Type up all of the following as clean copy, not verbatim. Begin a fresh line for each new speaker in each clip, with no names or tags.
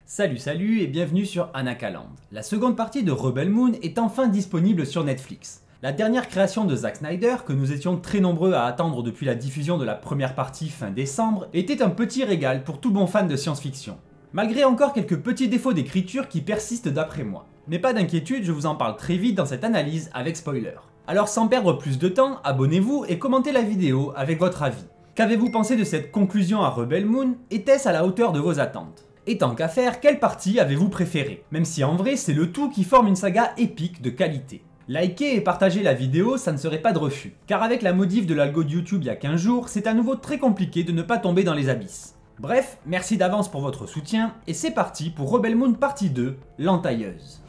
Salut et bienvenue sur Anakaland. La seconde partie de Rebel Moon est enfin disponible sur Netflix. La dernière création de Zack Snyder, que nous étions très nombreux à attendre depuis la diffusion de la première partie fin décembre, était un petit régal pour tout bon fan de science-fiction. Malgré encore quelques petits défauts d'écriture qui persistent d'après moi. Mais pas d'inquiétude, je vous en parle très vite dans cette analyse avec spoiler. Alors sans perdre plus de temps, abonnez-vous et commentez la vidéo avec votre avis. Qu'avez-vous pensé de cette conclusion à Rebel Moon? Était-ce à la hauteur de vos attentes? Et tant qu'à faire, quelle partie avez-vous préférée? Même si en vrai c'est le tout qui forme une saga épique de qualité. Likez et partagez la vidéo, ça ne serait pas de refus. Car avec la modif de l'algo de YouTube il y a 15 jours, c'est à nouveau très compliqué de ne pas tomber dans les abysses. Bref, merci d'avance pour votre soutien, et c'est parti pour Rebel Moon partie 2, l'entailleuse.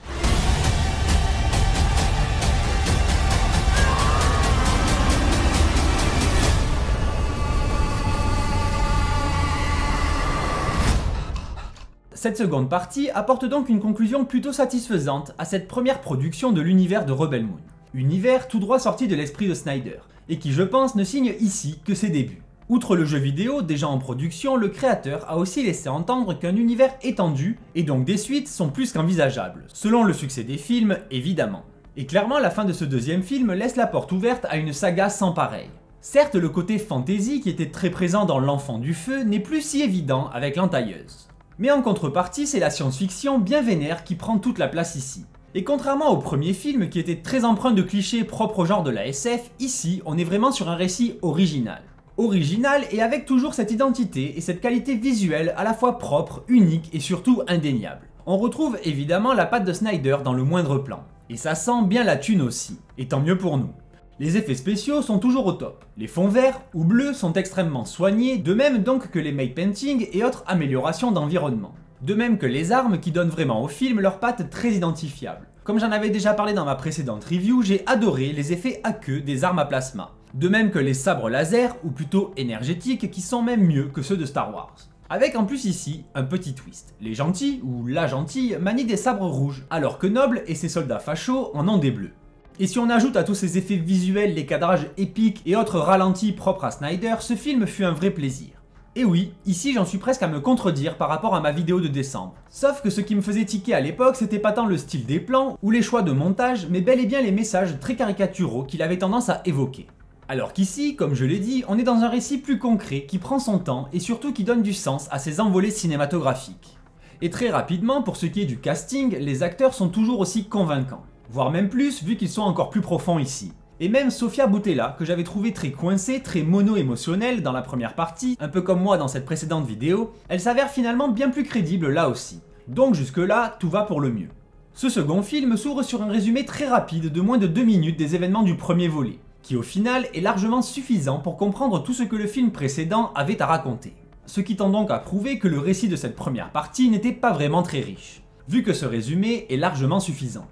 Cette seconde partie apporte donc une conclusion plutôt satisfaisante à cette première production de l'univers de Rebel Moon. Univers tout droit sorti de l'esprit de Snyder, et qui je pense ne signe ici que ses débuts. Outre le jeu vidéo déjà en production, le créateur a aussi laissé entendre qu'un univers étendu, et donc des suites, sont plus qu'envisageables, selon le succès des films évidemment. Et clairement la fin de ce deuxième film laisse la porte ouverte à une saga sans pareil. Certes le côté fantasy qui était très présent dans L'Enfant du Feu n'est plus si évident avec l'entailleuse. Mais en contrepartie, c'est la science-fiction bien vénère qui prend toute la place ici. Et contrairement au premier film qui était très empreint de clichés propres au genre de la SF, ici on est vraiment sur un récit original. Original et avec toujours cette identité et cette qualité visuelle à la fois propre, unique et surtout indéniable. On retrouve évidemment la patte de Snyder dans le moindre plan. Et ça sent bien la thune aussi, et tant mieux pour nous. Les effets spéciaux sont toujours au top. Les fonds verts ou bleus sont extrêmement soignés, de même donc que les make painting et autres améliorations d'environnement. De même que les armes qui donnent vraiment au film leurs pattes très identifiables. Comme j'en avais déjà parlé dans ma précédente review, j'ai adoré les effets aqueux des armes à plasma. De même que les sabres laser, ou plutôt énergétiques, qui sont même mieux que ceux de Star Wars. Avec en plus ici, un petit twist. Les gentils, ou la gentille, manient des sabres rouges, alors que Noble et ses soldats fachos en ont des bleus. Et si on ajoute à tous ces effets visuels les cadrages épiques et autres ralentis propres à Snyder, ce film fut un vrai plaisir. Et oui, ici j'en suis presque à me contredire par rapport à ma vidéo de décembre. Sauf que ce qui me faisait tiquer à l'époque, c'était pas tant le style des plans ou les choix de montage, mais bel et bien les messages très caricaturaux qu'il avait tendance à évoquer. Alors qu'ici, comme je l'ai dit, on est dans un récit plus concret qui prend son temps et surtout qui donne du sens à ses envolées cinématographiques. Et très rapidement, pour ce qui est du casting, les acteurs sont toujours aussi convaincants. Voire même plus, vu qu'ils sont encore plus profonds ici. Et même Sofia Boutella, que j'avais trouvé très coincée, très mono-émotionnelle dans la première partie, un peu comme moi dans cette précédente vidéo, elle s'avère finalement bien plus crédible là aussi. Donc jusque là, tout va pour le mieux. Ce second film s'ouvre sur un résumé très rapide de moins de 2 minutes des événements du premier volet, qui au final est largement suffisant pour comprendre tout ce que le film précédent avait à raconter. Ce qui tend donc à prouver que le récit de cette première partie n'était pas vraiment très riche, vu que ce résumé est largement suffisant.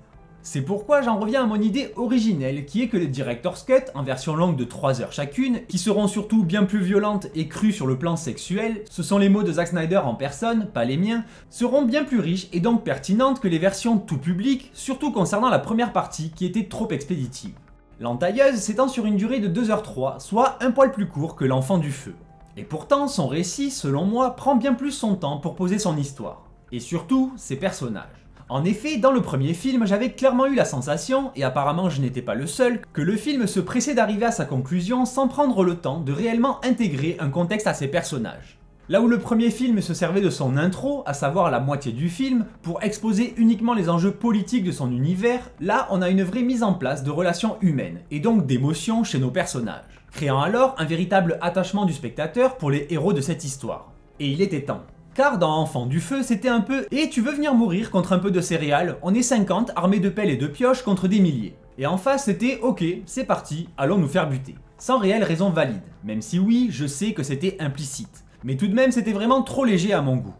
C'est pourquoi j'en reviens à mon idée originelle qui est que les Director's Cut, en version longue de 3 heures chacune, qui seront surtout bien plus violentes et crues sur le plan sexuel, ce sont les mots de Zack Snyder en personne, pas les miens, seront bien plus riches et donc pertinentes que les versions tout public, surtout concernant la première partie qui était trop expéditive. L'entailleuse s'étend sur une durée de 2h03, soit un poil plus court que L'Enfant du Feu. Et pourtant, son récit, selon moi, prend bien plus son temps pour poser son histoire. Et surtout, ses personnages. En effet, dans le premier film, j'avais clairement eu la sensation, et apparemment je n'étais pas le seul, que le film se pressait d'arriver à sa conclusion sans prendre le temps de réellement intégrer un contexte à ses personnages. Là où le premier film se servait de son intro, à savoir la moitié du film, pour exposer uniquement les enjeux politiques de son univers, là on a une vraie mise en place de relations humaines, et donc d'émotions chez nos personnages, créant alors un véritable attachement du spectateur pour les héros de cette histoire. Et il était temps. Car dans Enfant du Feu, c'était un peu « Et tu veux venir mourir contre un peu de céréales? On est 50 armés de pelles et de pioches contre des milliers. » Et en face, c'était « Ok, c'est parti, allons nous faire buter. » Sans réelle raison valide, même si oui, je sais que c'était implicite. Mais tout de même, c'était vraiment trop léger à mon goût.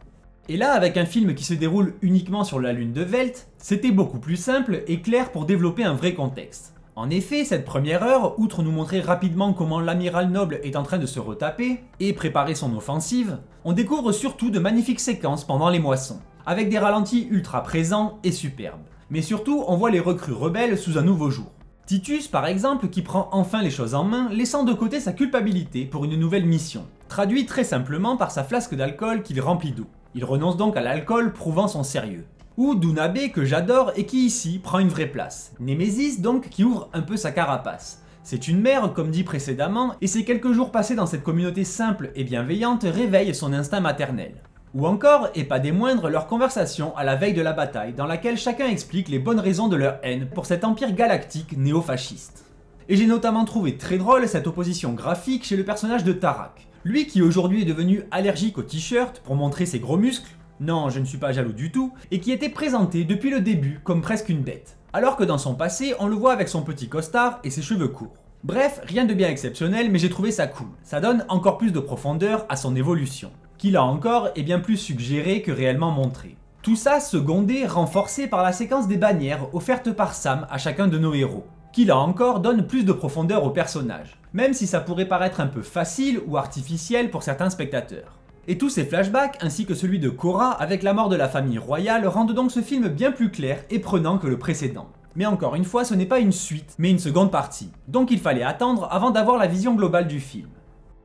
Et là, avec un film qui se déroule uniquement sur la lune de Velt, c'était beaucoup plus simple et clair pour développer un vrai contexte. En effet, cette première heure, outre nous montrer rapidement comment l'amiral Noble est en train de se retaper et préparer son offensive, on découvre surtout de magnifiques séquences pendant les moissons, avec des ralentis ultra présents et superbes. Mais surtout, on voit les recrues rebelles sous un nouveau jour. Titus par exemple qui prend enfin les choses en main, laissant de côté sa culpabilité pour une nouvelle mission, traduit très simplement par sa flasque d'alcool qu'il remplit d'eau. Il renonce donc à l'alcool, prouvant son sérieux. Ou Dunabe que j'adore et qui ici prend une vraie place. Némésis donc qui ouvre un peu sa carapace. C'est une mère comme dit précédemment et ces quelques jours passés dans cette communauté simple et bienveillante réveillent son instinct maternel. Ou encore, et pas des moindres, leur conversation à la veille de la bataille dans laquelle chacun explique les bonnes raisons de leur haine pour cet empire galactique néo-fasciste. Et j'ai notamment trouvé très drôle cette opposition graphique chez le personnage de Tarak. Lui qui aujourd'hui est devenu allergique aux t-shirts pour montrer ses gros muscles, non je ne suis pas jaloux du tout, et qui était présenté depuis le début comme presque une bête. Alors que dans son passé, on le voit avec son petit costard et ses cheveux courts. Bref, rien de bien exceptionnel, mais j'ai trouvé ça cool. Ça donne encore plus de profondeur à son évolution, qui là encore est bien plus suggéré que réellement montré. Tout ça secondé, renforcé par la séquence des bannières offertes par Sam à chacun de nos héros, qui là encore donne plus de profondeur au personnage, même si ça pourrait paraître un peu facile ou artificiel pour certains spectateurs. Et tous ces flashbacks, ainsi que celui de Korra avec la mort de la famille royale, rendent donc ce film bien plus clair et prenant que le précédent. Mais encore une fois, ce n'est pas une suite, mais une seconde partie, donc il fallait attendre avant d'avoir la vision globale du film.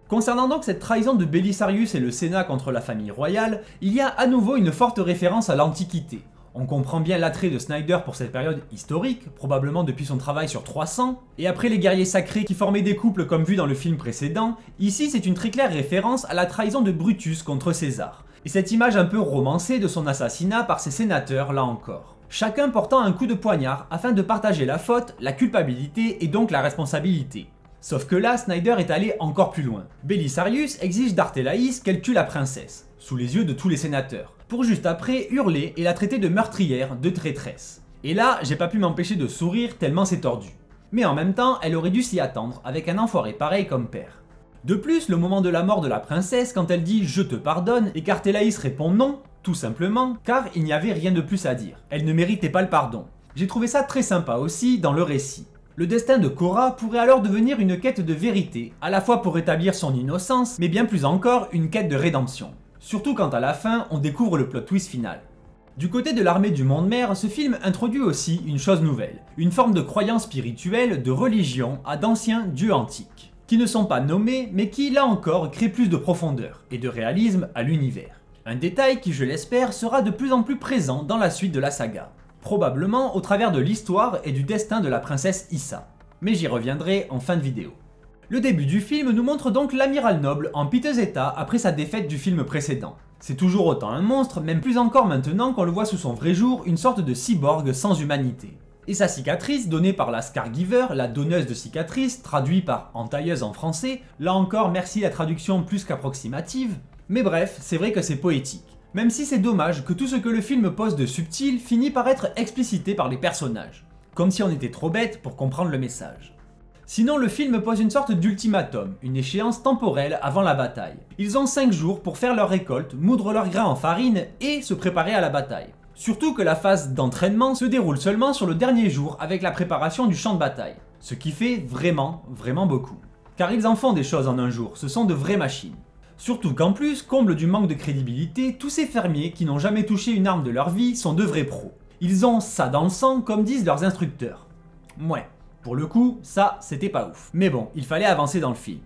Concernant donc cette trahison de Belisarius et le Sénat contre la famille royale, il y a à nouveau une forte référence à l'Antiquité. On comprend bien l'attrait de Snyder pour cette période historique, probablement depuis son travail sur 300, et après les guerriers sacrés qui formaient des couples comme vu dans le film précédent, ici c'est une très claire référence à la trahison de Brutus contre César, et cette image un peu romancée de son assassinat par ses sénateurs là encore. Chacun portant un coup de poignard afin de partager la faute, la culpabilité et donc la responsabilité. Sauf que là, Snyder est allé encore plus loin. Belisarius exige d'Artélaïs qu'elle tue la princesse, sous les yeux de tous les sénateurs, pour juste après hurler et la traiter de meurtrière, de traîtresse. Et là, j'ai pas pu m'empêcher de sourire tellement c'est tordu. Mais en même temps, elle aurait dû s'y attendre avec un enfoiré pareil comme père. De plus, le moment de la mort de la princesse quand elle dit « je te pardonne » et qu'Artélaïs répond non, tout simplement, car il n'y avait rien de plus à dire. Elle ne méritait pas le pardon. J'ai trouvé ça très sympa aussi dans le récit. Le destin de Korra pourrait alors devenir une quête de vérité, à la fois pour rétablir son innocence, mais bien plus encore une quête de rédemption. Surtout quand à la fin, on découvre le plot twist final. Du côté de l'armée du monde mère, ce film introduit aussi une chose nouvelle, une forme de croyance spirituelle, de religion à d'anciens dieux antiques, qui ne sont pas nommés, mais qui, là encore, créent plus de profondeur et de réalisme à l'univers. Un détail qui, je l'espère, sera de plus en plus présent dans la suite de la saga. Probablement au travers de l'histoire et du destin de la princesse Issa. Mais j'y reviendrai en fin de vidéo. Le début du film nous montre donc l'amiral noble en piteux état après sa défaite du film précédent. C'est toujours autant un monstre, même plus encore maintenant qu'on le voit sous son vrai jour, une sorte de cyborg sans humanité. Et sa cicatrice, donnée par la Scargiver, la donneuse de cicatrices, traduit par entailleuse en français, là encore merci la traduction plus qu'approximative, mais bref, c'est vrai que c'est poétique. Même si c'est dommage que tout ce que le film pose de subtil finit par être explicité par les personnages. Comme si on était trop bête pour comprendre le message. Sinon le film pose une sorte d'ultimatum, une échéance temporelle avant la bataille. Ils ont 5 jours pour faire leur récolte, moudre leurs grains en farine et se préparer à la bataille. Surtout que la phase d'entraînement se déroule seulement sur le dernier jour avec la préparation du champ de bataille. Ce qui fait vraiment beaucoup. Car ils en font des choses en un jour, ce sont de vraies machines. Surtout qu'en plus, comble du manque de crédibilité, tous ces fermiers qui n'ont jamais touché une arme de leur vie sont de vrais pros. Ils ont ça dans le sang comme disent leurs instructeurs. Ouais, pour le coup, ça c'était pas ouf. Mais bon, il fallait avancer dans le film.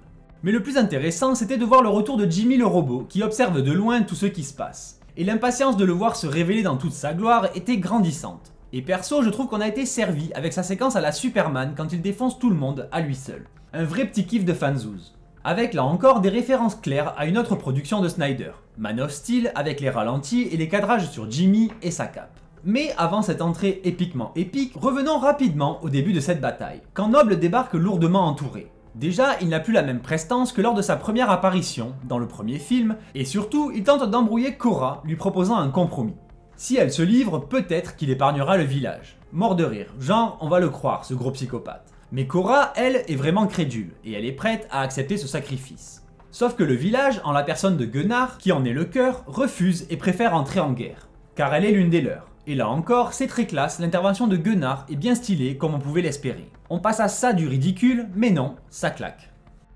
Mais le plus intéressant c'était de voir le retour de Jimmy le robot qui observe de loin tout ce qui se passe. Et l'impatience de le voir se révéler dans toute sa gloire était grandissante. Et perso, je trouve qu'on a été servi avec sa séquence à la Superman quand il défonce tout le monde à lui seul. Un vrai petit kiff de fanzouz. Avec là encore des références claires à une autre production de Snyder, Man of Steel avec les ralentis et les cadrages sur Jimmy et sa cape. Mais avant cette entrée épiquement épique, revenons rapidement au début de cette bataille, quand Noble débarque lourdement entouré. Déjà, il n'a plus la même prestance que lors de sa première apparition, dans le premier film, et surtout, il tente d'embrouiller Korra, lui proposant un compromis. Si elle se livre, peut-être qu'il épargnera le village. Mort de rire, genre on va le croire, ce gros psychopathe. Mais Korra, elle, est vraiment crédule, et elle est prête à accepter ce sacrifice. Sauf que le village, en la personne de Gunnar, qui en est le cœur, refuse et préfère entrer en guerre. Car elle est l'une des leurs. Et là encore, c'est très classe, l'intervention de Gunnar est bien stylée comme on pouvait l'espérer. On passe à ça du ridicule, mais non, ça claque.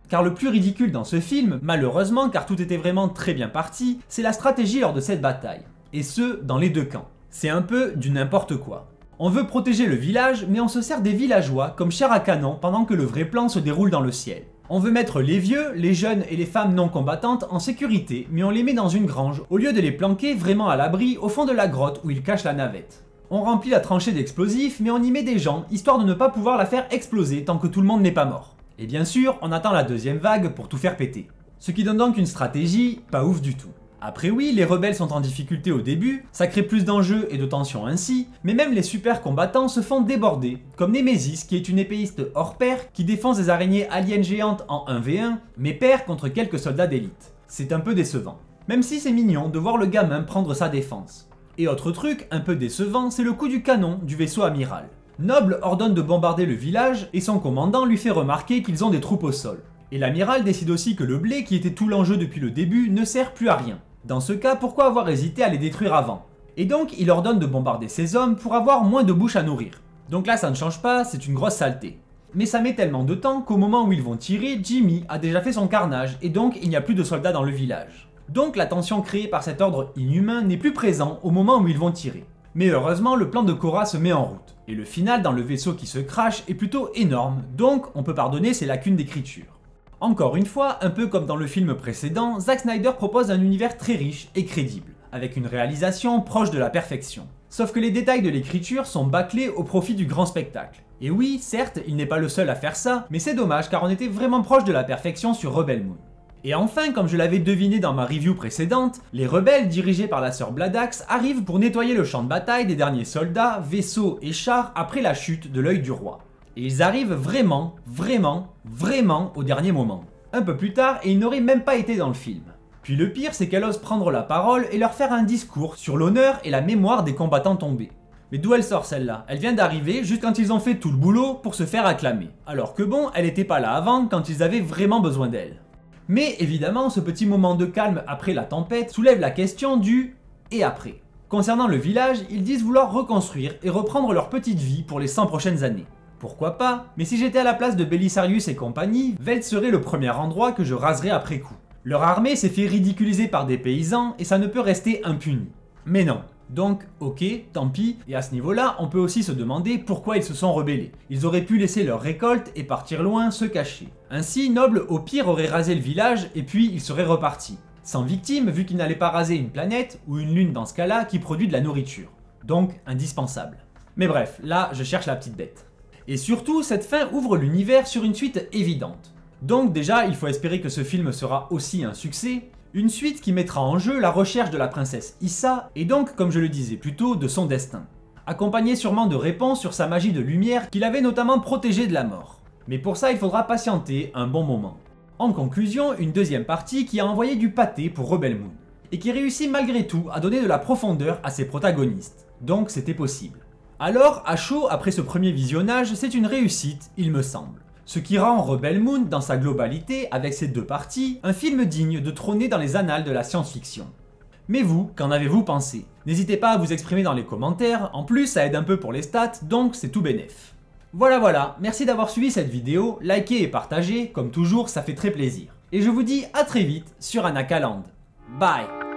Car le plus ridicule dans ce film, malheureusement car tout était vraiment très bien parti, c'est la stratégie lors de cette bataille. Et ce, dans les deux camps. C'est un peu du n'importe quoi. On veut protéger le village, mais on se sert des villageois comme chair à canon pendant que le vrai plan se déroule dans le ciel. On veut mettre les vieux, les jeunes et les femmes non combattantes en sécurité, mais on les met dans une grange, au lieu de les planquer vraiment à l'abri au fond de la grotte où ils cachent la navette. On remplit la tranchée d'explosifs, mais on y met des gens, histoire de ne pas pouvoir la faire exploser tant que tout le monde n'est pas mort. Et bien sûr, on attend la deuxième vague pour tout faire péter. Ce qui donne donc une stratégie pas ouf du tout. Après oui, les rebelles sont en difficulté au début, ça crée plus d'enjeux et de tensions ainsi, mais même les super combattants se font déborder, comme Nemesis qui est une épéiste hors pair qui défonce des araignées aliens géantes en 1v1, mais perd contre quelques soldats d'élite. C'est un peu décevant. Même si c'est mignon de voir le gamin prendre sa défense. Et autre truc un peu décevant, c'est le coup du canon du vaisseau amiral. Noble ordonne de bombarder le village et son commandant lui fait remarquer qu'ils ont des troupes au sol. Et l'amiral décide aussi que le blé qui était tout l'enjeu depuis le début ne sert plus à rien. Dans ce cas, pourquoi avoir hésité à les détruire avant? Et donc, il ordonne de bombarder ses hommes pour avoir moins de bouches à nourrir. Donc là, ça ne change pas, c'est une grosse saleté. Mais ça met tellement de temps qu'au moment où ils vont tirer, Jimmy a déjà fait son carnage et donc il n'y a plus de soldats dans le village. Donc la tension créée par cet ordre inhumain n'est plus présent au moment où ils vont tirer. Mais heureusement, le plan de Cora se met en route. Et le final dans le vaisseau qui se crache est plutôt énorme, donc on peut pardonner ces lacunes d'écriture. Encore une fois, un peu comme dans le film précédent, Zack Snyder propose un univers très riche et crédible, avec une réalisation proche de la perfection. Sauf que les détails de l'écriture sont bâclés au profit du grand spectacle. Et oui, certes, il n'est pas le seul à faire ça, mais c'est dommage car on était vraiment proche de la perfection sur Rebel Moon. Et enfin, comme je l'avais deviné dans ma review précédente, les rebelles dirigés par la sœur Bladax arrivent pour nettoyer le champ de bataille des derniers soldats, vaisseaux et chars après la chute de l'œil du roi. Et ils arrivent vraiment au dernier moment. Un peu plus tard, et ils n'auraient même pas été dans le film. Puis le pire, c'est qu'elle ose prendre la parole et leur faire un discours sur l'honneur et la mémoire des combattants tombés. Mais d'où elle sort celle-là? Elle vient d'arriver juste quand ils ont fait tout le boulot pour se faire acclamer. Alors que bon, elle était pas là avant quand ils avaient vraiment besoin d'elle. Mais évidemment, ce petit moment de calme après la tempête soulève la question du « et après ». Concernant le village, ils disent vouloir reconstruire et reprendre leur petite vie pour les 100 prochaines années. Pourquoi pas? Mais si j'étais à la place de Belisarius et compagnie, Veld serait le premier endroit que je raserais après coup. Leur armée s'est fait ridiculiser par des paysans et ça ne peut rester impuni. Mais non. Donc, ok, tant pis, et à ce niveau-là, on peut aussi se demander pourquoi ils se sont rebellés. Ils auraient pu laisser leur récolte et partir loin, se cacher. Ainsi, Noble au pire aurait rasé le village et puis il serait reparti. Sans victime, vu qu'il n'allait pas raser une planète, ou une lune dans ce cas-là, qui produit de la nourriture. Donc, indispensable. Mais bref, là, je cherche la petite bête. Et surtout, cette fin ouvre l'univers sur une suite évidente. Donc déjà, il faut espérer que ce film sera aussi un succès, une suite qui mettra en jeu la recherche de la princesse Issa, et donc, comme je le disais plus tôt, de son destin. Accompagné sûrement de réponses sur sa magie de lumière qui l'avait notamment protégée de la mort. Mais pour ça, il faudra patienter un bon moment. En conclusion, une deuxième partie qui a envoyé du pâté pour Rebel Moon, et qui réussit malgré tout à donner de la profondeur à ses protagonistes. Donc c'était possible. Alors, à chaud, après ce premier visionnage, c'est une réussite, il me semble. Ce qui rend Rebel Moon, dans sa globalité, avec ses deux parties, un film digne de trôner dans les annales de la science-fiction. Mais vous, qu'en avez-vous pensé? N'hésitez pas à vous exprimer dans les commentaires, en plus ça aide un peu pour les stats, donc c'est tout bénef. Voilà, merci d'avoir suivi cette vidéo, likez et partagez, comme toujours ça fait très plaisir. Et je vous dis à très vite sur Anakaland. Bye!